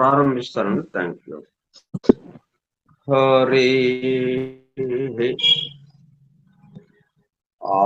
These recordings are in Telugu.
ప్రారంభిస్తానండి. Thank you. హరి ఆ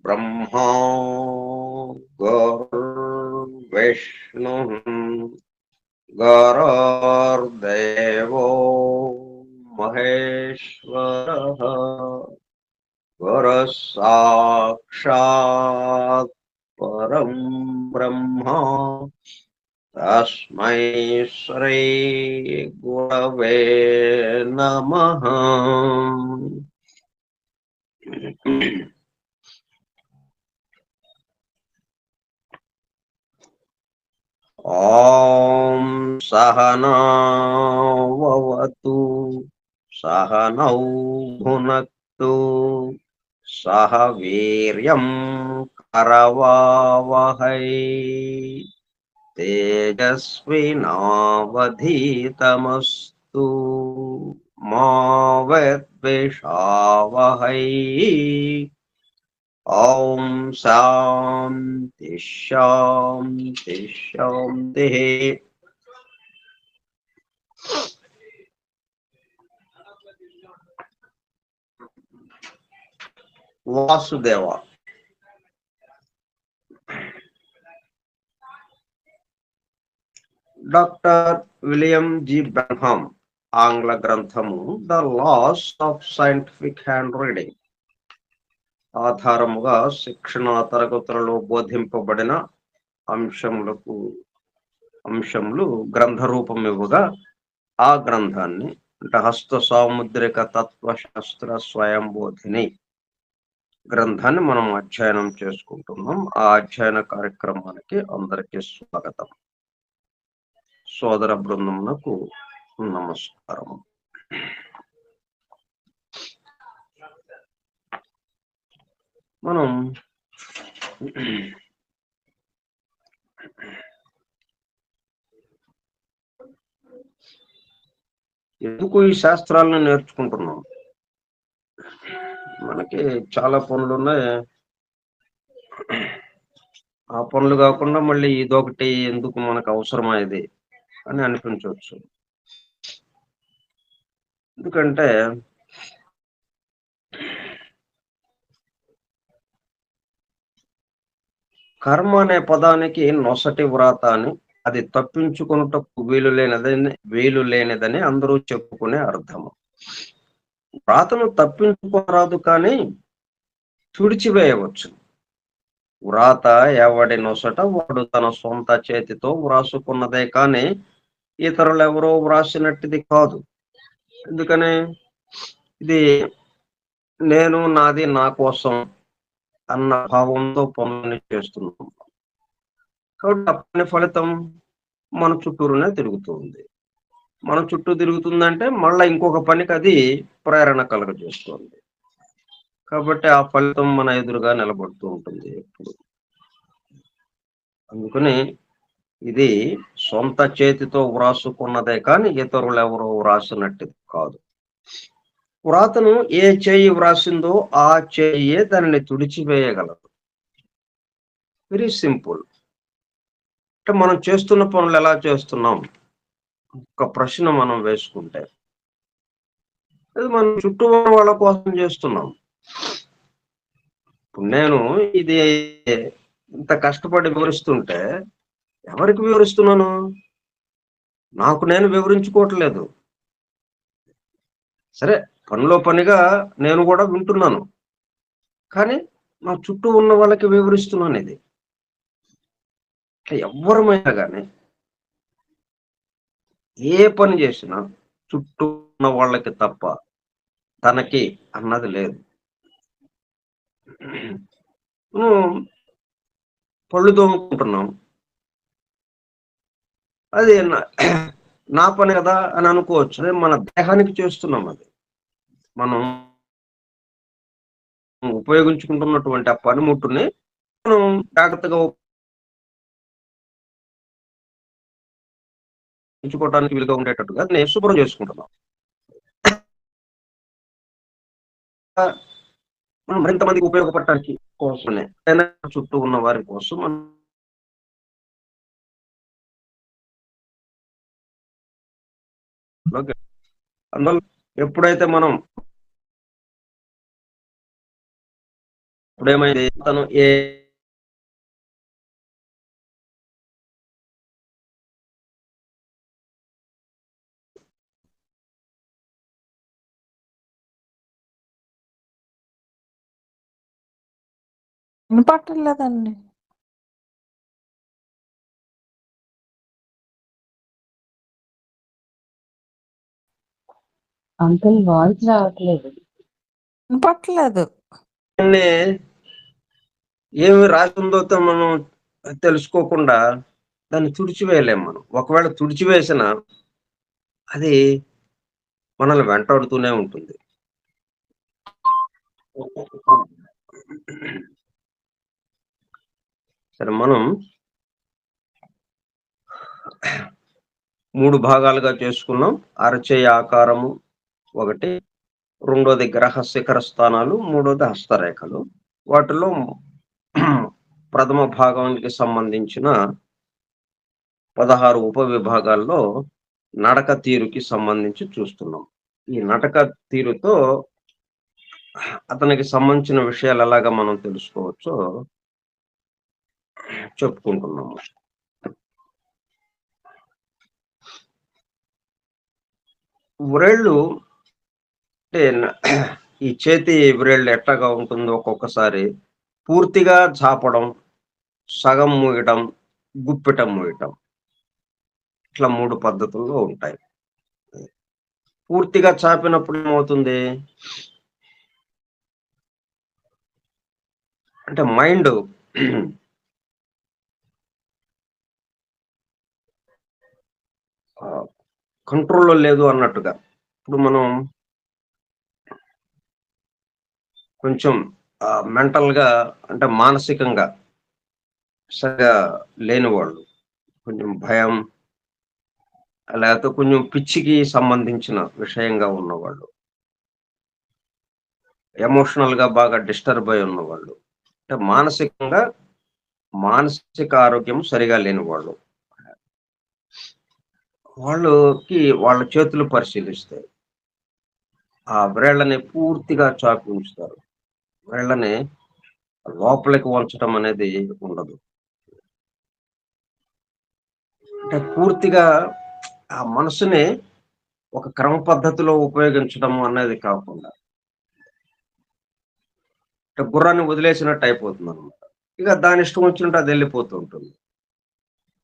బ్రహ్మా విష్ణు గురుర్దేవో మహేశ్వరః గురుః సాక్షాత్ పరం బ్రహ్మ తస్మై శ్రీ గురవే నమః. ఓం సహనావతు సహనౌ భునక్తు సహ వీర్యం కరవావహై తేజస్వినావధీతమస్తు మా విద్విషావహై. ఓం శాంతి శాంతి శాంతి. Vasudeva. Doctor William G Brahm ఆంగ్ల గ్రంథము the laws of scientific hand reading ఆధారముగా శిక్షణ తరగతులలో బోధింపబడిన అంశములు గ్రంథ రూపం ఇవ్వగా ఆ గ్రంథాన్ని అంటే హస్త సాముద్రిక తత్వశాస్త్ర స్వయంబోధిని గ్రంథాన్ని మనం అధ్యయనం చేసుకుంటున్నాం. ఆ అధ్యయన కార్యక్రమానికి అందరికీ స్వాగతం. సోదర బృందమునకు నమస్కారం. మనం ఎందుకు ఈ శాస్త్రాలను నేర్చుకుంటున్నాం? మనకి చాలా పనులు ఉన్నాయి. ఆ పనులు కాకుండా మళ్ళీ ఇదొకటి ఎందుకు మనకు అవసరమా ఇది అని అనిపించవచ్చు. ఎందుకంటే కర్మ అనే పదానికి నొసటి వ్రాత అని, అది తప్పించుకున్నటకు వీలు లేనిదని అందరూ చెప్పుకునే అర్థము. వ్రాతను తప్పించుకోరాదు కానీ తుడిచివేయవచ్చు. వ్రాత ఎవడి నొసట వాడు తన సొంత చేతితో వ్రాసుకున్నదే కానీ ఇతరులెవరో వ్రాసినట్టుది కాదు. ఎందుకని ఇది నేను నాది నా కోసం అన్న భావంతో పనులని చేస్తున్నాం. కాబట్టి ఆ పని ఫలితం మన చుట్టూరునే తిరుగుతుంది. మన చుట్టూ తిరుగుతుందంటే మళ్ళీ ఇంకొక పనికి అది ప్రేరణ కలుగజేస్తుంది. కాబట్టి ఆ ఫలితం మన ఎదురుగా నిలబడుతూ ఉంటుంది ఎప్పుడు. అందుకని ఇది సొంత చేతితో వ్రాసుకున్నదే కానీ ఇతరులు ఎవరో వ్రాసినట్టు కాదు. వ్రాతను ఏ చేయి వ్రాసిందో ఆ చేయే దానిని తుడిచివేయగలదు. Very simple. అంటే మనం చేస్తున్న పనులు ఎలా చేస్తున్నాం ఒక ప్రశ్న మనం వేసుకుంటే, అది మనం చుట్టూ ఉన్న వాళ్ళ కోసం చేస్తున్నాం. నేను ఇది ఇంత కష్టపడి వివరిస్తుంటే ఎవరికి వివరిస్తున్నాను? నాకు నేను వివరించుకోవట్లేదు. సరే, పనిలో పనిగా నేను కూడా వింటున్నాను. కానీ నా చుట్టూ ఉన్న వాళ్ళకి వివరిస్తున్నాను ఇది. ఎవ్వరమైనా గాని ఏ పని చేసినా చుట్టూ ఉన్న వాళ్ళకి తప్ప తనకి అన్నది లేదు. మనం పళ్ళు తోముకుంటున్నాం. అది నా పని కదా అని అనుకోవచ్చు. అదే మన దేహానికి చేస్తున్నాం అది. మనం ఉపయోగించుకుంటున్నటువంటి ఆ పనిముట్టుని మనం జాగ్రత్తగా ఉపయోగించుకోవడానికి వీలుగా ఉండేటట్టుగా నేను శుభ్రం చేసుకుంటున్నాం. మనం మరింత మందికి ఉపయోగపడటానికి కోసమే. చుట్టూ ఉన్న వారి కోసం మనం అందువల్ల ఎప్పుడైతే మనం ఇప్పుడేమైంది తను వినపట్టలేదండి. అంకుల్ వాయిస్ రావట్లేదు. వినపట్టలేదు. ఏమి రాసిందో మనం తెలుసుకోకుండా దాన్ని తుడిచివేయలేం మనం. ఒకవేళ తుడిచివేసిన అది మనల్ని వెంటాడుతూనే ఉంటుంది. సరే, మనం 3 భాగాలుగా చేసుకున్నాం. అరచేయి ఆకారము ఒకటి, రెండోది గ్రహ శిఖర స్థానాలు, మూడోది హస్తరేఖలు. వాటిలో ప్రథమ భాగానికి సంబంధించిన 16 ఉపవిభాగాల్లో నడక తీరుకి సంబంధించి చూస్తున్నాం. ఈ నడక తీరుతో అతనికి సంబంధించిన విషయాలు ఎలాగా మనం తెలుసుకోవచ్చో చెప్పుకుంటున్నాము. వ్రేళ్ళు అంటే ఈ చేతి వ్రేళ్ళు ఎట్లాగా ఉంటుందో ఒక్కొక్కసారి పూర్తిగా చాపడం, సగం మూయటం, గుప్పిటం మూయటం, ఇట్లా 3 పద్ధతుల్లో ఉంటాయి. పూర్తిగా చాపినప్పుడు ఏమవుతుంది అంటే మైండ్ కంట్రోల్‌లో లేదు అన్నట్టుగా. ఇప్పుడు మనం కొంచెం మెంటల్‌గా అంటే మానసికంగా సరిగా లేని వాళ్ళు, కొంచెం భయం లేకపోతే కొంచెం పిచ్చికి సంబంధించిన విషయంగా ఉన్నవాళ్ళు, ఎమోషనల్‌గా బాగా డిస్టర్బ్ అయి ఉన్నవాళ్ళు, అంటే మానసిక ఆరోగ్యం సరిగా లేని వాళ్ళు. వాళ్ళకి వాళ్ళ చేతులు పరిశీలిస్తే ఆ వ్రేళ్ళని పూర్తిగా చాపి ఉంచుతారు. వ్రేళ్ళని లోపలికి వంచడం అనేది ఉండదు. అంటే పూర్తిగా ఆ మనసుని ఒక క్రమ పద్ధతిలో ఉపయోగించడం అనేది కాకుండా అంటే గుర్రాన్ని వదిలేసినట్టు అయిపోతుందనమాట. ఇక దాని ఇష్టం వచ్చినట్టు అది వెళ్ళిపోతూ ఉంటుంది.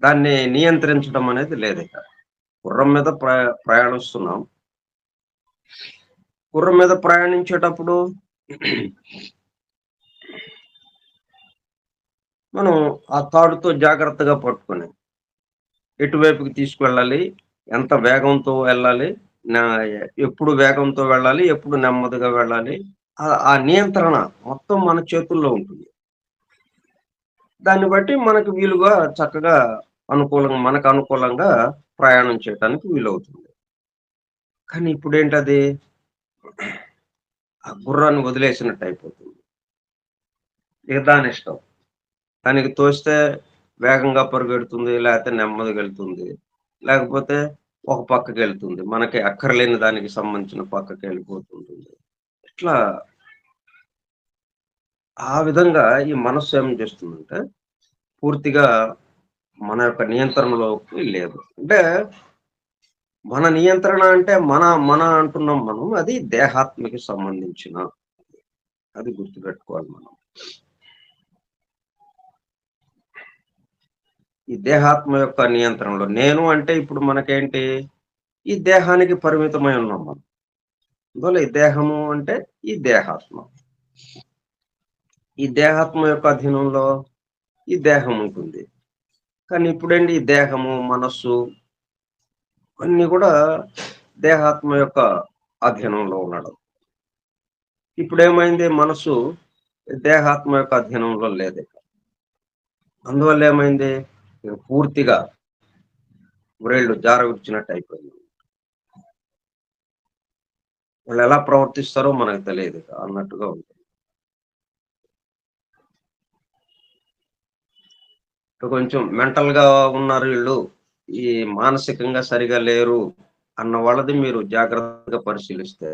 దాన్ని నియంత్రించడం అనేది లేదిక. గుర్రం మీద ప్రయాణిస్తున్నాం. గుర్రం మీద ప్రయాణించేటప్పుడు మనం ఆ తాడుతో జాగ్రత్తగా పట్టుకొని ఎటువైపుకి తీసుకువెళ్ళాలి, ఎంత వేగంతో వెళ్ళాలి, ఎప్పుడు వేగంతో వెళ్ళాలి, ఎప్పుడు నెమ్మదిగా వెళ్ళాలి, ఆ నియంత్రణ మొత్తం మన చేతుల్లో ఉంటుంది. దాన్ని బట్టి మనకు వీలుగా చక్కగా మనకు అనుకూలంగా ప్రయాణం చేయడానికి వీలవుతుంది. కానీ ఇప్పుడేంటది ఆ గుర్రాన్ని వదిలేసినట్టు అయిపోతుంది. ఇక దాని ఇష్టం. దానికి తోస్తే వేగంగా పరిగెడుతుంది, లేకపోతే నెమ్మదిగా వెళ్తుంది, లేకపోతే ఒక పక్కకి వెళ్తుంది. మనకి అక్కర్లేని దానికి సంబంధించిన పక్కకి వెళ్ళిపోతుంటుంది. ఇట్లా ఆ విధంగా ఈ మనస్సు ఏం చేస్తుందంటే పూర్తిగా మన యొక్క నియంత్రణలోకి లేదు. అంటే మన నియంత్రణ అంటే మన అంటున్నాం మనం, అది దేహాత్మకి సంబంధించిన, అది గుర్తుపెట్టుకోవాలి మనం. ఈ దేహాత్మ యొక్క నియంత్రణలో నేను అంటే ఇప్పుడు మనకేంటి, ఈ దేహానికి పరిమితమై ఉన్నాం మనం. అందువల్ల ఈ దేహము అంటే ఈ దేహాత్మ, ఈ దేహాత్మ యొక్క అధీనంలో ఈ దేహం ఉంటుంది. కానీ ఇప్పుడేంటి, ఈ దేహము, మనస్సు అన్ని కూడా దేహాత్మ యొక్క అధీనంలో ఉన్నాడు. ఇప్పుడేమైంది, మనసు దేహాత్మ యొక్క అధీనంలో లేదు. అందువల్ల ఏమైంది, ఇక పూర్తిగా వ్రేళ్లు జారవిడిచినట్టు అయిపోయింది. వాళ్ళు ఎలా ప్రవర్తిస్తారో మనకు తెలియదు అన్నట్టుగా ఉంటుంది. కొంచెం మెంటల్ గా ఉన్నారు వీళ్ళు, ఈ మానసికంగా సరిగా లేరు అన్న వాళ్ళది మీరు జాగ్రత్తగా పరిశీలిస్తే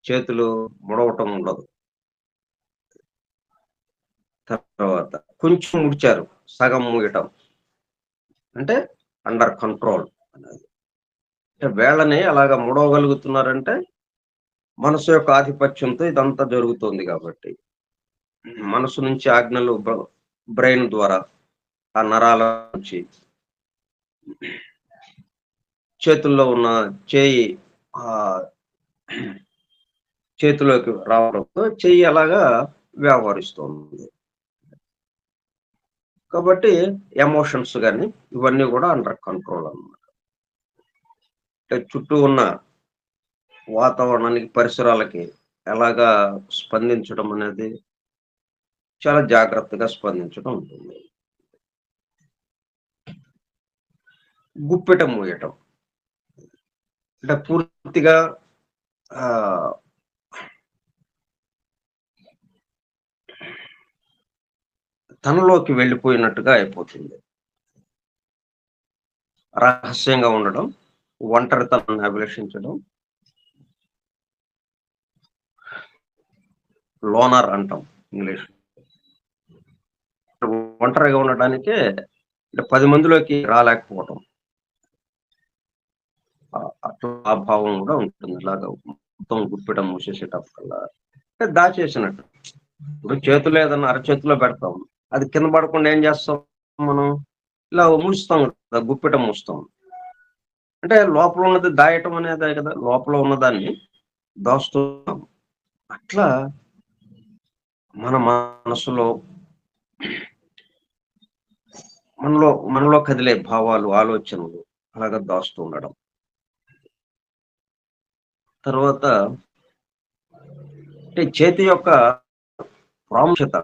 చేతులు ముడవటం ఉండదు. తర్వాత కొంచెం ముడిచారు, సగం ముగటం అంటే అండర్ కంట్రోల్ అనేది. అంటే వేళ్ళని అలాగా ముడవగలుగుతున్నారంటే మనసు యొక్క ఆధిపత్యంతో ఇదంతా జరుగుతుంది. కాబట్టి మనసు నుంచి ఆజ్ఞలు బ్రెయిన్ ద్వారా ఆ నరాల నుంచి చేతుల్లో ఉన్న చేయి ఆ చేతిలోకి రావడంతో చెయ్యి అలాగా వ్యవహరిస్తుంది. కాబట్టి ఎమోషన్స్ కానీ ఇవన్నీ కూడా అండర్ కంట్రోల్ అన్నమాట. అంటే చుట్టూ ఉన్న వాతావరణానికి, పరిసరాలకి ఎలాగా స్పందించడం అనేది చాలా జాగ్రత్తగా స్పందించడం ఉంటుంది. గుప్పెట మూయటం అంటే పూర్తిగా తనలోకి వెళ్ళిపోయినట్టుగా అయిపోతుంది. రహస్యంగా ఉండడం, ఒంటరితనాన్ని అభిలషించడం, లోనర్ అంటాం ఇంగ్లీష్. ఒంటరిగా ఉండడానికే 10 మందిలోకి రాలేకపోవటం, అట్లా ఆ భావం కూడా ఉంటుంది. ఇలాగా మొత్తం గుప్పిట మూసేసేటప్పుడల్లా అంటే దాచేసినట్టు. ఇప్పుడు చేతులు ఏదన్నా అరచేతిలో పెడతాం, అది కింద పడకుండా ఏం చేస్తాం మనం, ఇలా మూస్తాం కదా, గుప్పిట మూస్తాం. అంటే లోపల ఉన్నది దాయటం అనేదే కదా, లోపల ఉన్నదాన్ని దాస్తున్నాం. అట్లా మన మనసులో మనలో కదిలే భావాలు, ఆలోచనలు అలాగా దాస్తూ ఉండడం. తర్వాత అంటే చేతి యొక్క ప్రాముఖ్యత,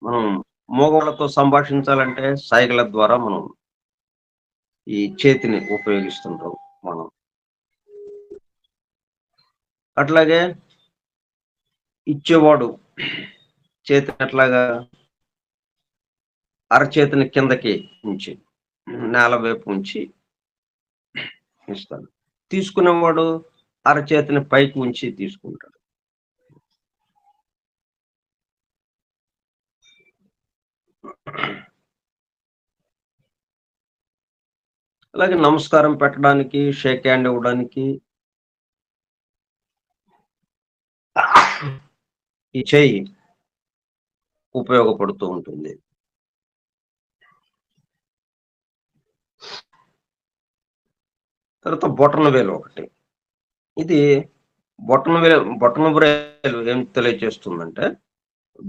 మనం మోగోళ్ళతో సంభాషించాలంటే సైగల ద్వారా మనం ఈ చేతిని ఉపయోగిస్తుంటాం మనం. అట్లాగే ఇచ్చేవాడు చేతిని అట్లాగా అరచేతిని కిందకి ఉంచి నేల వైపు ఉంచి ఇస్తాడు. తీసుకునేవాడు అరచేతిని పైకి ఉంచి తీసుకుంటాడు. అలాగే నమస్కారం పెట్టడానికి, షేక్ హ్యాండ్ ఇవ్వడానికి ఈ చెయ్యి ఉపయోగపడుతూ ఉంటుంది. తర్వాత బొటన వేలు ఒకటి, ఇది బొటన వేలు ఏం తెలియజేస్తుందంటే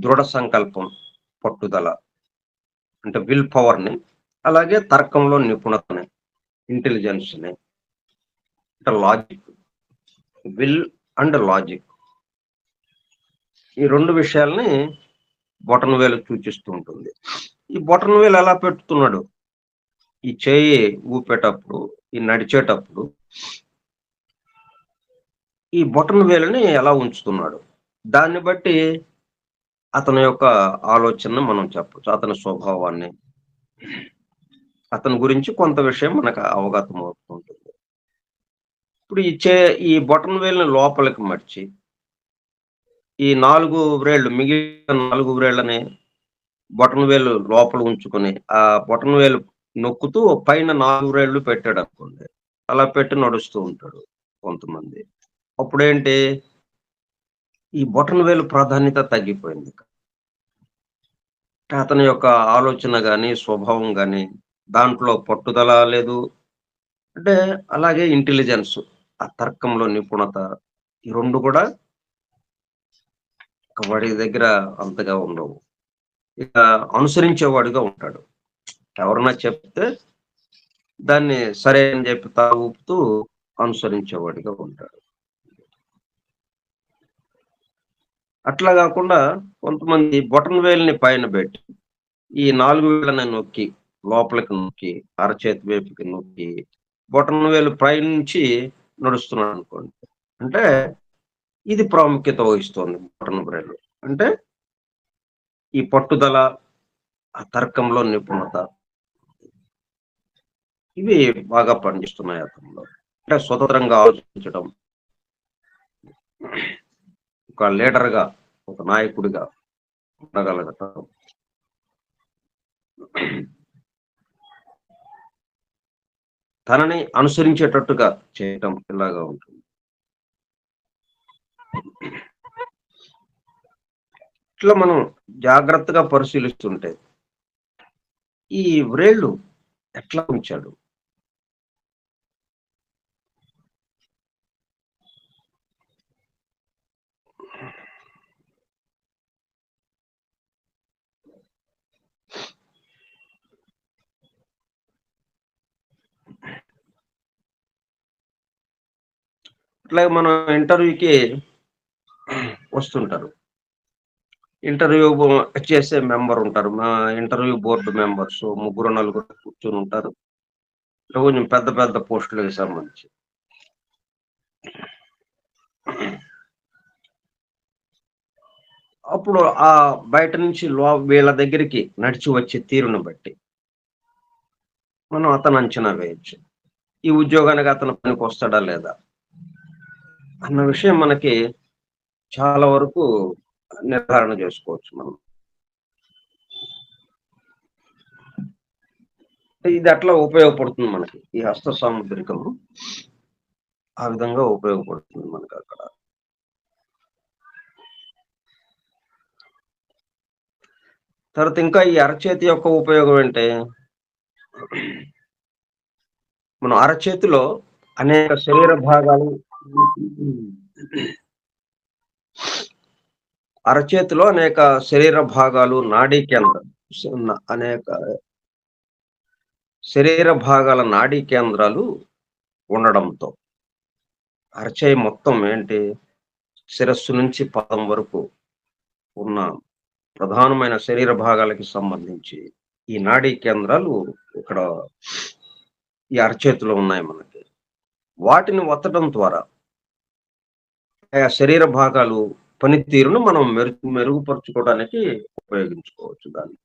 దృఢ సంకల్పం, పట్టుదల అంటే విల్ పవర్ ని, అలాగే తర్కంలో నిపుణతని, ఇంటెలిజెన్స్ ని, అంటే లాజిక్, విల్ అండ్ లాజిక్, ఈ రెండు విషయాల్ని బొటన వేలు సూచిస్తూ ఉంటుంది. ఈ బొటన వేలు ఎలా పెట్టుతున్నాడు, ఈ చేయి ఊపేటప్పుడు, ఈ నడిచేటప్పుడు ఈ బొటన వేలుని ఎలా ఉంచుతున్నాడు, దాన్ని బట్టి అతని యొక్క ఆలోచన మనం చెప్పచ్చు, అతని స్వభావాన్ని, అతని గురించి కొంత విషయం మనకు అవగతం అవుతుంటుంది. ఇప్పుడు ఈ బొటన వేలుని లోపలికి మర్చి ఈ 4 వ్రేళ్ళు, మిగిలిన 4 వ్రేళ్ళని బొటన వేలు లోపల ఉంచుకొని ఆ బొటన వేలు నొక్కుతూ పైన 4 వ్రేళ్ళు పెట్టాడు అనుకోండి, అలా పెట్టి నడుస్తూ ఉంటాడు కొంతమంది. అప్పుడేంటి ఈ బొటన వేలు ప్రాధాన్యత తగ్గిపోయింది. అతని యొక్క ఆలోచన గాని, స్వభావం గాని దాంట్లో పట్టుదల లేదు. అంటే అలాగే ఇంటెలిజెన్స్, ఆ తర్కంలో నిపుణత ఈ 2 కూడా వాడి దగ్గర అంతగా ఉండవు. ఇక అనుసరించేవాడిగా ఉంటాడు. ఎవరన్నా చెప్తే దాన్ని సరే అని చెప్పి తల ఊపుతూ అనుసరించేవాడిగా ఉంటాడు. అట్లా గాకుండా కొంతమంది బొటన వేలుని పైన బెట్టి, ఈ 4 వేళ్ళని నొక్కి, లోపలికి నొక్కి, అరచేతి వైపుకి నొక్కి, బొటన వేలు పైనుంచి నడుస్తున్నాడనుకోండి. అంటే ఇది ప్రాముఖ్యత వహిస్తోంది బొటన వేలు. అంటే ఈ పట్టుదల, ఆ తర్కంలో నిపుణత ఇవి బాగా పనిచేస్తున్నాయి అతనిలో. అంటే స్వతంత్రంగా ఆలోచించడం, ఒక లీడర్‌గా, ఒక నాయకుడిగా ఉండగలగటం. తనని అనుసరించేటట్టుగా చేయటం ఇలాగా ఉంటుంది. ఇట్లా మనం జాగ్రత్తగా పరిశీలిస్తుంటే ఈ వ్రేళ్ళు ఎట్లా ఉంచాడు? అట్లాగే మనం ఇంటర్వ్యూకి వస్తుంటారు. ఇంటర్వ్యూ చేసే మెంబర్ ఉంటారు. మా ఇంటర్వ్యూ బోర్డ్ మెంబర్స్ ముగ్గురు, నలుగురు కూర్చొని ఉంటారు. కొంచెం పెద్ద పెద్ద పోస్టులకి సంబంధించి. అప్పుడు ఆ బయట నుంచి వీళ్ళ దగ్గరికి నడిచి వచ్చే తీరును బట్టి మనం అతను అంచనా వేయొచ్చు. ఈ ఉద్యోగానికి అతను పనికొస్తాడా లేదా? అన్న విషయం మనకి చాలా వరకు నిర్ధారణ చేసుకోవచ్చు మనం. ఇది అట్లా ఉపయోగపడుతుంది మనకి. ఈ హస్త సాముద్రికము ఆ విధంగా ఉపయోగపడుతుంది మనకి అక్కడ. తర్వాత ఇంకా ఈ అరచేతి యొక్క ఉపయోగం ఏంటి? మనం అరచేతిలో అనేక శరీర భాగాలు అరచేతిలో అనేక శరీర భాగాలు, నాడీ కేంద్రాలు, అనేక శరీర భాగాల నాడీ కేంద్రాలు ఉండడంతో అరచేయి మొత్తం ఏంటి శిరస్సు నుంచి పాదం వరకు ఉన్న ప్రధానమైన శరీర భాగాలకి సంబంధించి ఈ నాడీ కేంద్రాలు ఇక్కడ ఈ అరచేతిలో ఉన్నాయి మనకి. వాటిని ఒత్తడం ద్వారా ఆయా శరీర భాగాలు పనితీరును మనం మెరుగుపరుచుకోవడానికి ఉపయోగించుకోవచ్చు దాన్ని.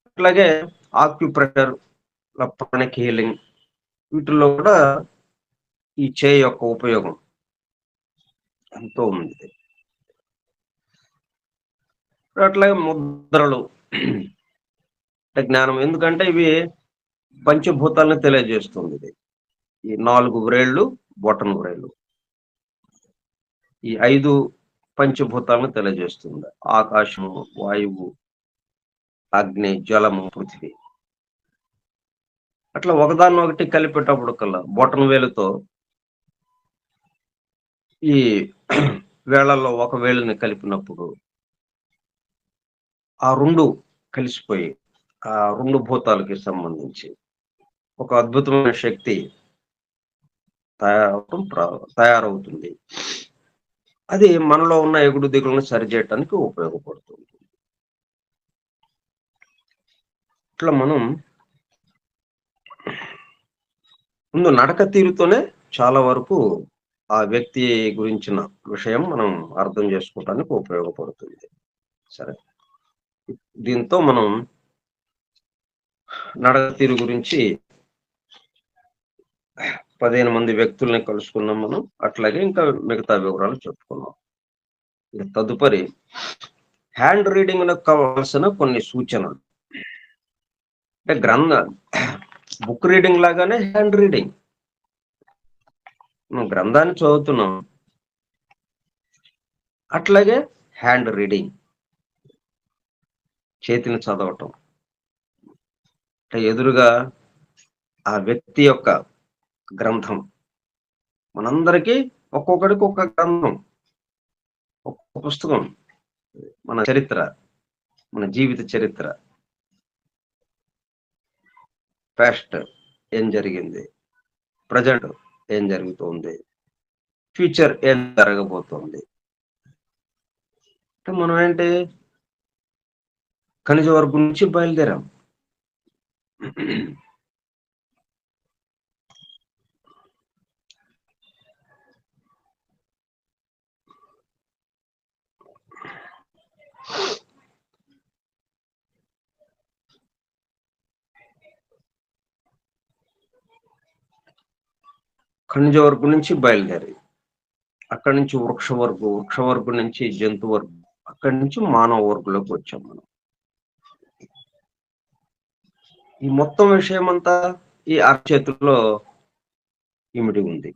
అట్లాగే ఆక్యుప్రెషర్, ప్రాణిక్ హీలింగ్ వీటిల్లో కూడా ఈ చేయి యొక్క ఉపయోగం ఎంతో ఉంది. అట్లాగే ముద్రలు అంటే జ్ఞానం, ఎందుకంటే ఇవి పంచభూతాలను తెలియజేస్తుంది. ఇది ఈ 4 వ్రేళ్ళు, బొటన వ్రేళ్ళు ఈ 5 పంచభూతాలను తెలియజేస్తుంది. ఆకాశము, వాయువు, అగ్ని, జలము, పృథివీ. అట్లా ఒకదాన్ని ఒకటి కలిపేటప్పుడు కల్లా బొటన వేలుతో ఈ వేళల్లో ఒక వేలుని కలిపినప్పుడు ఆ 2 కలిసిపోయి ఆ 2 భూతాలకి సంబంధించి ఒక అద్భుతమైన శక్తి తయారవుతుంది. అది మనలో ఉన్న ఎగుడు దిగులను సరిచేయటానికి ఉపయోగపడుతుంది. ఇట్లా మనం ముందు నడక తీరుతోనే చాలా వరకు ఆ వ్యక్తి గురించిన విషయం మనం అర్థం చేసుకోవటానికి ఉపయోగపడుతుంది. సరే, దీంతో మనం నడక తీరు గురించి 15 మంది వ్యక్తుల్ని కలుసుకున్నాం మనం. అట్లాగే ఇంకా మిగతా వివరాలు చెప్పుకున్నాం. తదుపరి హ్యాండ్ రీడింగ్ కావాల్సిన కొన్ని సూచనలు. అంటే బుక్ రీడింగ్ లాగానే హ్యాండ్ రీడింగ్. మనం గ్రంథాన్ని చదువుతున్నాం, అట్లాగే హ్యాండ్ రీడింగ్, చేతిని చదవటం. అంటే ఎదురుగా ఆ వ్యక్తి యొక్క గ్రంథం. మనందరికీ ఒక్కొక్కడికి ఒక్క గ్రంథం, ఒక్కొక్క పుస్తకం. మన చరిత్ర, మన జీవిత చరిత్ర, పాస్ట్ ఏం జరిగింది, ప్రజెంట్ ఏం జరుగుతుంది, ఫ్యూచర్ ఏం జరగబోతోంది. అంటే మనం ఏంటి, ఖనిజ వర్గం నుంచి బయలుదేరాం. ఖనిజ వర్గం నుంచి బయలుదేరి అక్కడి నుంచి వృక్ష వర్గం నుంచి జంతు వర్గం, అక్కడి నుంచి మానవ వర్గులోకి వచ్చాం మనం. ఈ మొత్తం విషయం అంతా ఈ అరచేతుల్లో ఇమిడి ఉంది.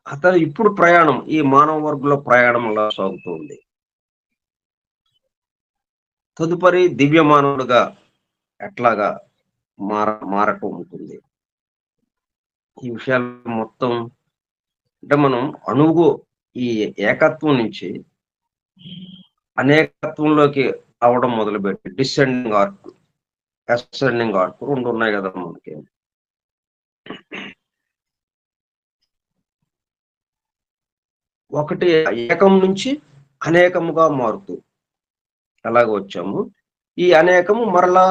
అతను ఇప్పుడు ప్రయాణం, ఈ మానవ వర్గంలో ప్రయాణం అలా సాగుతుంది. తదుపరి దివ్య మానవుడుగా ఎట్లాగా మారటం ఉంటుంది. ఈ విషయాలు మొత్తం అంటే మనం అణువు ఈ ఏకత్వం నుంచి అనేకత్వంలోకి అవడం మొదలుపెట్టి డిసెండింగ్ ఆర్క్, అసెండింగ్ ఆర్క్ రెండు ఉన్నాయి కదా మనకి. ఒకటి ఏకం నుంచి అనేకముగా మారుతూ ఎలాగ వచ్చాము, ఈ అనేకము మరలా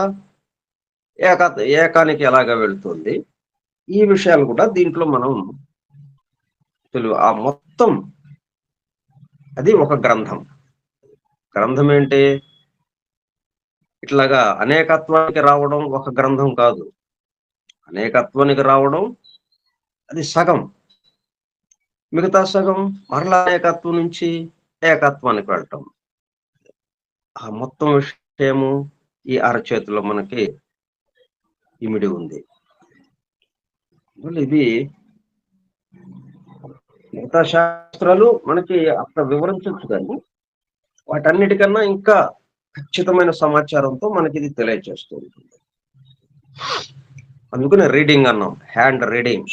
ఏకానికి ఎలాగ వెళుతుంది, ఈ విషయాలు కూడా దీంట్లో మనం ఆ మొత్తం అది ఒక గ్రంథం. గ్రంథం ఏంటి, ఇట్లాగా అనేకత్వానికి రావడం ఒక గ్రంథం కాదు. అనేకత్వానికి రావడం అది సగం, మిగతా సగం మరలా అనేకత్వం నుంచి ఏకత్వానికి వెళ్ళటం. ఆ మొత్తం విషయము ఈ అరచేతిలో మనకి ఇమిడి ఉంది. ఇది మిగతా శాస్త్రాలు మనకి అక్కడ వివరించవచ్చు, కానీ వాటన్నిటికన్నా ఇంకా ఖచ్చితమైన సమాచారంతో మనకి ఇది తెలియజేస్తూ ఉంటుంది. అందుకనే రీడింగ్ అన్నాం, హ్యాండ్ రీడింగ్.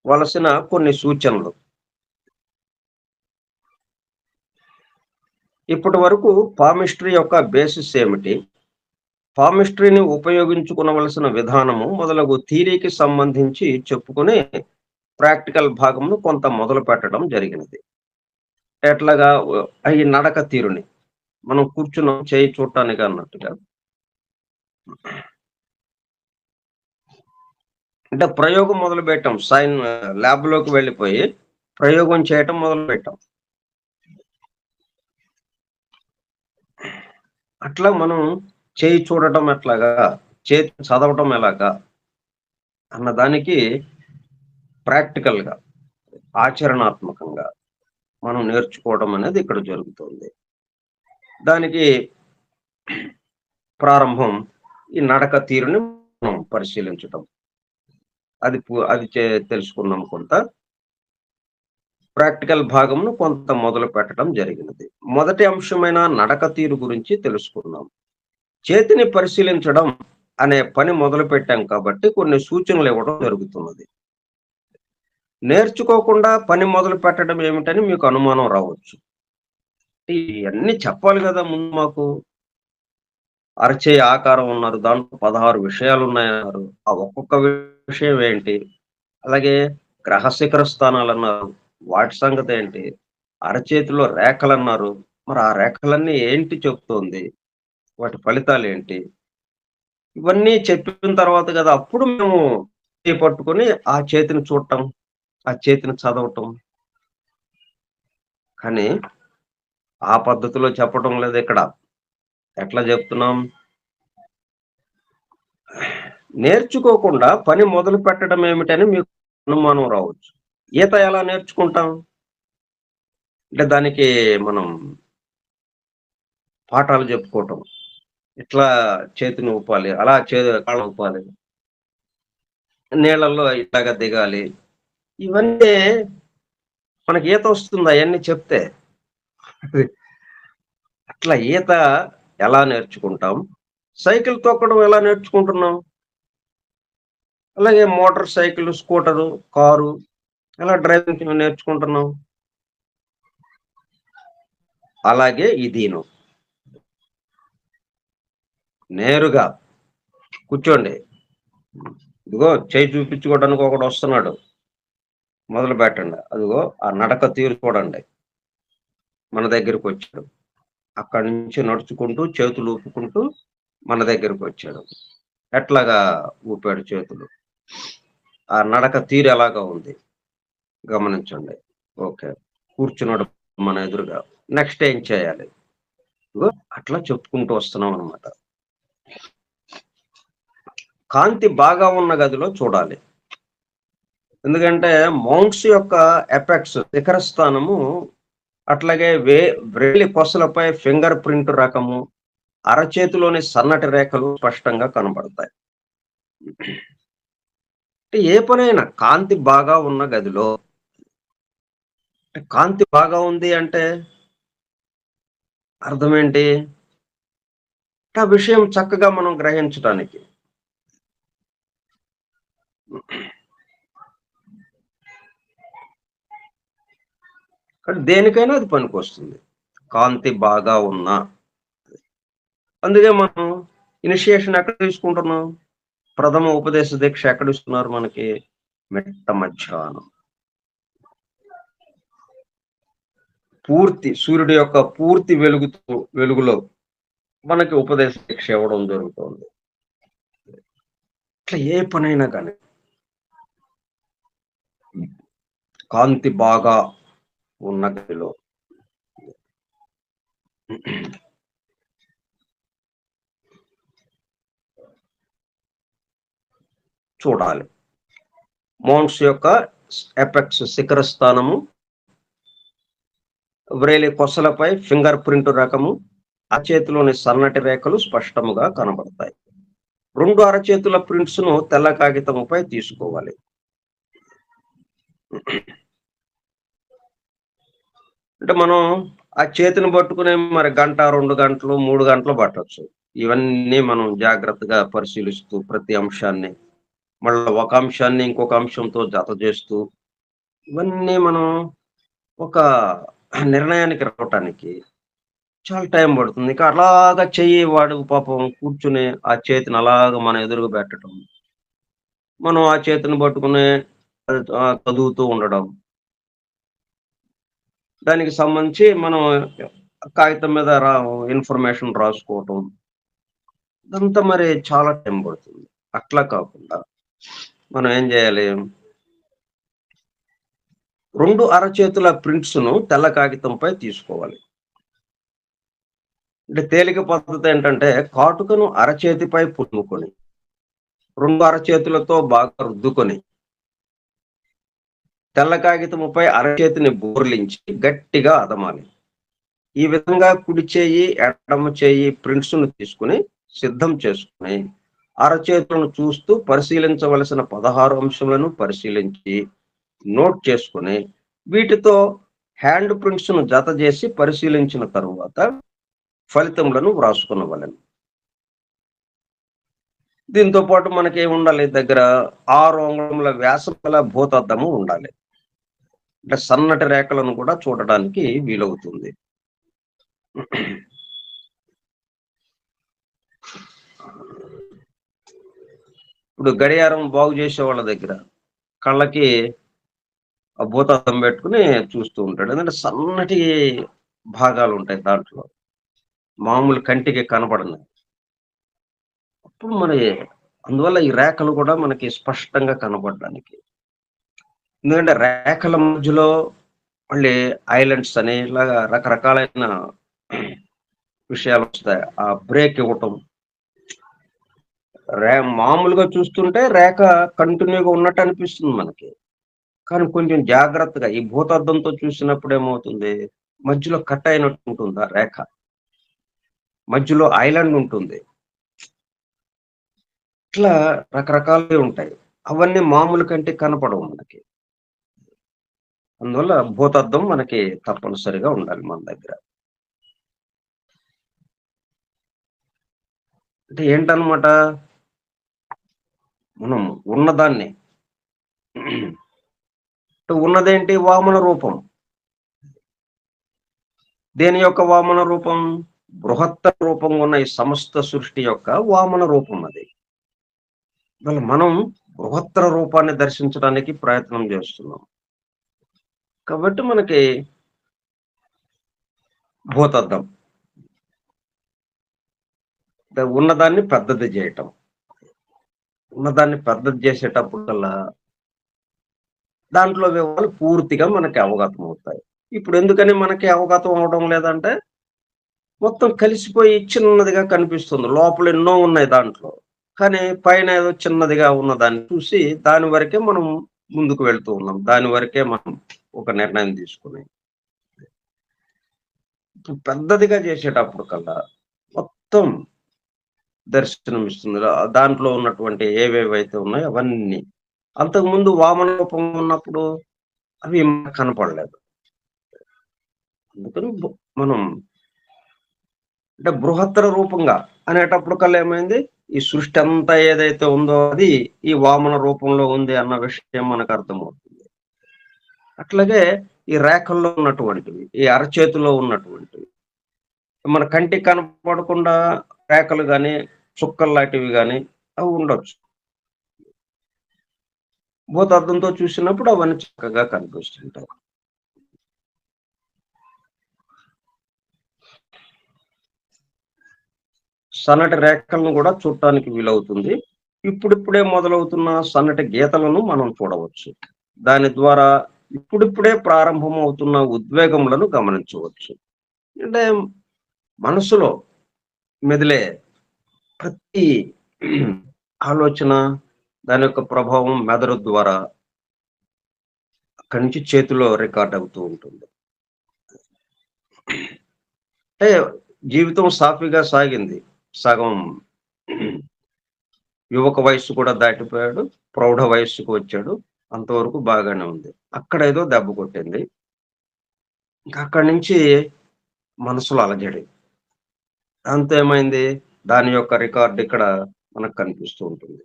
వలసిన కొన్ని సూచనలు. ఇప్పటి వరకు పామిస్ట్రీ యొక్క బేసిస్ ఏమిటి, పామిస్ట్రీని ఉపయోగించుకునవలసిన విధానము మొదలగు థియరీకి సంబంధించి చెప్పుకుని ప్రాక్టికల్ భాగంను కొంత మొదలు పెట్టడం జరిగినది. ఎట్లాగా ఈ నడక తీరుని మనం కూర్చున్నాం చేయి చూడటానికి అన్నట్టుగా. అంటే ప్రయోగం మొదలు పెట్టాం, ల్యాబ్ లోకి వెళ్ళిపోయి ప్రయోగం చేయటం మొదలు పెట్టాం. అట్లా మనం చేయి చూడటం ఎట్లాగా, చేతి చదవటం ఎలాగా అన్నదానికి ప్రాక్టికల్ గా ఆచరణాత్మకంగా మనం నేర్చుకోవడం అనేది ఇక్కడ జరుగుతుంది. దానికి ప్రారంభం ఈ నడక తీరుని మనం పరిశీలించటం, అది తెలుసుకున్నాం. కొంత ప్రాక్టికల్ భాగంను కొంత మొదలు పెట్టడం జరిగినది. మొదటి అంశమైన నడక తీరు గురించి తెలుసుకున్నాం. చేతిని పరిశీలించడం అనే పని మొదలు పెట్టాం కాబట్టి కొన్ని సూచనలు ఇవ్వడం జరుగుతున్నది. నేర్చుకోకుండా పని మొదలు పెట్టడం ఏమిటని మీకు అనుమానం రావచ్చు. ఇవన్నీ చెప్పాలి కదా ముందు మాకు. అరచే ఆకారం ఉన్నారు, దాంట్లో 16 విషయాలు ఉన్నాయన్నారు. ఆ ఒక్కొక్క విషయం ఏంటి, అలాగే గ్రహ శిఖర స్థానాలు అన్నారు, వాటి సంగతి ఏంటి, అరచేతిలో రేఖలు అన్నారు, మరి ఆ రేఖలన్నీ ఏంటి చెప్తోంది, వాటి ఫలితాలు ఏంటి, ఇవన్నీ చెప్పిన తర్వాత కదా అప్పుడు మేము పట్టుకొని ఆ చేతిని చూడటం, ఆ చేతిని చదవటం. కానీ ఆ పద్ధతిలో చెప్పటం లేదు ఇక్కడ. ఎట్లా చెప్తున్నాం, నేర్చుకోకుండా పని మొదలు పెట్టడం ఏమిటని మీకు అనుమానం రావచ్చు. ఈత ఎలా నేర్చుకుంటాం అంటే దానికి మనం పాఠాలు చెప్పుకోవటం, ఇట్లా చేతిని ఊపాలి, అలా కాళ్ళ ఊపాలి, నీళ్ళల్లో ఇట్లాగా దిగాలి. ఇవన్నీ మనకి ఈత వస్తుంది అవన్నీ చెప్తే. అట్లా ఈత ఎలా నేర్చుకుంటాం, సైకిల్ తొక్కడం ఎలా నేర్చుకుంటున్నాం, అలాగే మోటార్ సైకిల్, స్కూటరు, కారు ఎలా డ్రైవింగ్ నేర్చుకుంటున్నాం. అలాగే ఇదిను నేరుగా కూర్చోండి. ఇదిగో చేయి చూపించుకోవడానికి ఒకడు వస్తున్నాడు, మొదలు పెట్టండి. అదిగో ఆ నడక తీరు చూడండి. మన దగ్గరకు వచ్చాడు, అక్కడి నుంచి నడుచుకుంటూ చేతులు ఊపుకుంటూ మన దగ్గరకు వచ్చాడు. ఎట్లాగా ఊపాడు చేతులు, ఆ నడక తీరు ఎలాగా ఉంది గమనించండి. ఓకే, కూర్చున్నాడు మన ఎదురుగా, నెక్స్ట్ ఏం చేయాలి, ఇదిగో అట్లా చెప్పుకుంటూ వస్తున్నాం అనమాట. కాంతి బాగా ఉన్న గదిలో చూడాలి. ఎందుకంటే మౌంట్స్ యొక్క ఎఫెక్ట్స్, శిఖర స్థానము, అట్లాగే వ్రేలి కొసలపై ఫింగర్ ప్రింట్ రకము, అరచేతిలోని సన్నటి రేఖలు స్పష్టంగా కనబడతాయి. ఏ పనైనా కాంతి బాగా ఉన్న గదిలో, కాంతి బాగా ఉంది అంటే అర్థం ఏంటి, ఆ విషయం చక్కగా మనం గ్రహించడానికి. కానీ దేనికైనా అది పనికొస్తుంది, కాంతి బాగా ఉన్నా. అందుకే మనం ఇనిషియేషన్ ఎక్కడ తీసుకుంటున్నాం, ప్రథమ ఉపదేశ దీక్ష ఎక్కడ ఇస్తున్నారు మనకి, మిట్ట మధ్యాహ్నం. పూర్తి సూర్యుడి యొక్క పూర్తి వెలుగులో మనకి ఉపదేశ దీక్ష ఇవ్వడం జరుగుతుంది. ఇట్లా ఏ పనైనా కానీ కాంతి బాగా ఉన్న గదిలో చూడాలి. మౌంట్స్ యొక్క ఎపెక్స్, శిఖర స్థానము, వ్రేలి కొసలపై ఫింగర్ ప్రింట్ రకము, అరచేతిలోని సన్నటి రేఖలు స్పష్టముగా కనబడతాయి. 2 అరచేతుల ప్రింట్స్ ను తెల్ల కాగితముపై తీసుకోవాలి. అంటే మనం ఆ చేతిని పట్టుకునే మరి గంట, 2 గంటలు, 3 గంటలు పట్టొచ్చు. ఇవన్నీ మనం జాగ్రత్తగా పరిశీలిస్తూ ప్రతి అంశాన్ని, మళ్ళీ ఒక అంశాన్ని ఇంకొక అంశంతో జత చేస్తూ, ఇవన్నీ మనం ఒక నిర్ణయానికి రావటానికి చాలా టైం పడుతుంది. ఇక అలాగా చెయ్యి వాడు పాపం కూర్చుని ఆ చేతిని అలాగా మన ఎదురుగా పెట్టడం, మనం ఆ చేతిని పట్టుకుని చదువుతూ ఉండడం, దానికి సంబంధించి మనం కాగితం మీద ఇన్ఫర్మేషన్ రాసుకోవటం, ఇదంతా మరి చాలా టైం పడుతుంది. అట్లా కాకుండా మనం ఏం చేయాలి, 2 అరచేతుల ప్రింట్స్ ను తెల్ల కాగితంపై తీసుకోవాలి. అంటే తేలిక పద్ధతి ఏంటంటే, కాటుకను అరచేతిపై పులుముకొని 2 అరచేతులతో బాగా రుద్దుకొని తెల్ల కాగితముపై అరచేతిని బోర్లించి గట్టిగా అదమాలి. ఈ విధంగా కుడి చేయి, ఎడమ చేయి ప్రింట్స్ ను తీసుకుని సిద్ధం చేసుకుని అరచేతులను చూస్తూ పరిశీలించవలసిన 16 అంశములను పరిశీలించి నోట్ చేసుకుని వీటితో హ్యాండ్ ప్రింట్స్ ను జత చేసి పరిశీలించిన తరువాత ఫలితములను వ్రాసుకునవలెను. దీంతో పాటు మనకి ఉండాలి, దగ్గర 6 అంగుళముల వ్యాసం గల భూతద్దము ఉండాలి. అంటే సన్నటి రేఖలను కూడా చూడడానికి వీలవుతుంది. ఇప్పుడు గడియారం బాగు చేసే వాళ్ళ దగ్గర కళ్ళకి భూతద్దం పెట్టుకుని చూస్తూ ఉంటాడు. ఎందుకంటే సన్నటి భాగాలు ఉంటాయి దాంట్లో, మామూలు కంటికి కనపడను. అప్పుడు మరి అందువల్ల ఈ రేఖలు కూడా మనకి స్పష్టంగా కనపడడానికి. ఎందుకంటే రేఖల మధ్యలో మళ్ళీ ఐలాండ్స్ అని ఇలాగా రకరకాలైన విషయాలు వస్తాయి. ఆ బ్రేక్ ఇవ్వటం, మామూలుగా చూస్తుంటే రేఖ కంటిన్యూగా ఉన్నట్టు అనిపిస్తుంది మనకి. కానీ కొంచెం జాగ్రత్తగా ఈ భూతద్దంతో చూసినప్పుడు ఏమవుతుంది, మధ్యలో కట్ అయినట్టు ఉంటుంది ఆ రేఖ, మధ్యలో ఐలాండ్ ఉంటుంది. ఇట్లా రకరకాలుగా ఉంటాయి. అవన్నీ మామూలు కంటే కనపడవు మనకి. అందువల్ల భూతద్దం మనకి తప్పనిసరిగా ఉండాలి మన దగ్గర. అంటే ఏంటన్నమాట? మనం ఉన్నదాన్ని ఉన్నదేంటి? వామన రూపం. దేని యొక్క వామన రూపం? బృహత్తర రూపంగా ఉన్న ఈ సమస్త సృష్టి యొక్క వామన రూపం అది. మనం బృహత్తర రూపాన్ని దర్శించడానికి ప్రయత్నం చేస్తున్నాం. కాబట్టి మనకి భూతద్దం ఉన్నదాన్ని పెద్దది చేయటం. ఉన్నదాన్ని పెద్దది చేసేటప్పుడల్లా దాంట్లో వివరాలు పూర్తిగా మనకి అవగతం అవుతాయి. ఇప్పుడు ఎందుకని మనకి అవగతం అవడం లేదంటే, మొత్తం కలిసిపోయి చిన్నదిగా కనిపిస్తుంది. లోపల ఎన్నో ఉన్నాయి దాంట్లో. కానీ పైన ఏదో చిన్నదిగా ఉన్నదాన్ని చూసి దాని వరకే మనం ముందుకు వెళ్తూ ఉన్నాం. దాని వరకే మనం ఒక నిర్ణయం తీసుకుని. ఇప్పుడు పెద్దదిగా చేసేటప్పుడు కల్లా మొత్తం దర్శనమిస్తుంది. దాంట్లో ఉన్నటువంటి ఏవేవైతే ఉన్నాయో అవన్నీ. అంతకుముందు వామన రూపం ఉన్నప్పుడు అవి మనకు కనపడలేదు. అందుకని మనం అంటే బృహత్తర రూపంగా అనేటప్పుడు కల్లా ఏమైంది? ఈ సృష్టి అంతా ఏదైతే ఉందో అది ఈ వామన రూపంలో ఉంది అన్న విషయం మనకు అర్థమవుతుంది. అట్లాగే ఈ రేఖల్లో ఉన్నటువంటివి, ఈ అరచేతిలో ఉన్నటువంటివి, మన కంటికి కనపడకుండా రేఖలు గాని, చుక్కలు లాంటివి గాని అవి ఉండొచ్చు. భూతద్దంతో చూసినప్పుడు అవన్నీ చక్కగా కనిపిస్తుంటాయి. సన్నటి రేఖలను కూడా చూడటానికి వీలవుతుంది. ఇప్పుడిప్పుడే మొదలవుతున్న సన్నటి గీతలను మనం చూడవచ్చు. దాని ద్వారా ఇప్పుడిప్పుడే ప్రారంభమవుతున్న ఉద్వేగములను గమనించవచ్చు. అంటే మనసులో మెదిలే ప్రతి ఆలోచన దాని యొక్క ప్రభావం మెదడు ద్వారా అక్కడి నుంచి చేతిలో రికార్డ్ అవుతూ ఉంటుంది. అంటే జీవితం సాఫీగా సాగింది. సగం యువక వయస్సు కూడా దాటిపోయాడు. ప్రౌఢ వయస్సుకు వచ్చాడు. అంతవరకు బాగానే ఉంది. అక్కడ ఏదో దెబ్బ కొట్టింది. ఇంకా అక్కడి నుంచి మనసులో అలజడి. దాంతో ఏమైంది? దాని యొక్క రికార్డ్ ఇక్కడ మనకు కనిపిస్తూ ఉంటుంది.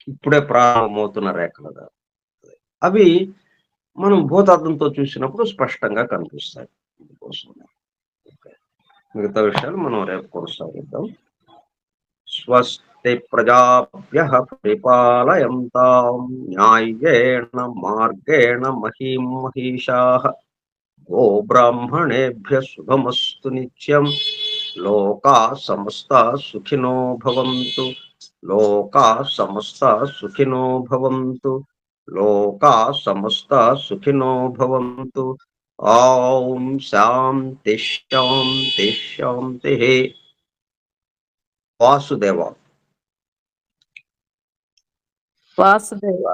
ఇప్పుడే ప్రారంభమవుతున్న రేఖలుగా. అవి మనం భూతద్దంతో చూసినప్పుడు స్పష్టంగా కనిపిస్తాయి. అందుకోసమే. ఓకే. మిగతా విషయాలు మనం రేపు కొనసాగిద్దాం. స్వస్తి ప్రజాభ్యః పరిపాలయంతాం న్యాయేణ మార్గేణ మహీం మహిషాః గోబ్రాహ్మణేభ్యః శుభమస్తు నిత్యం. లోకాః సమస్తాః సుఖినో భవంతు. లోకాః సమస్తాః సుఖినో భవంతు. లోకాః సమస్తాః సుఖినో భవంతు. ఓం శాంతి శాంతి శాంతిః. వాసుదేవ. వాసుదేవ.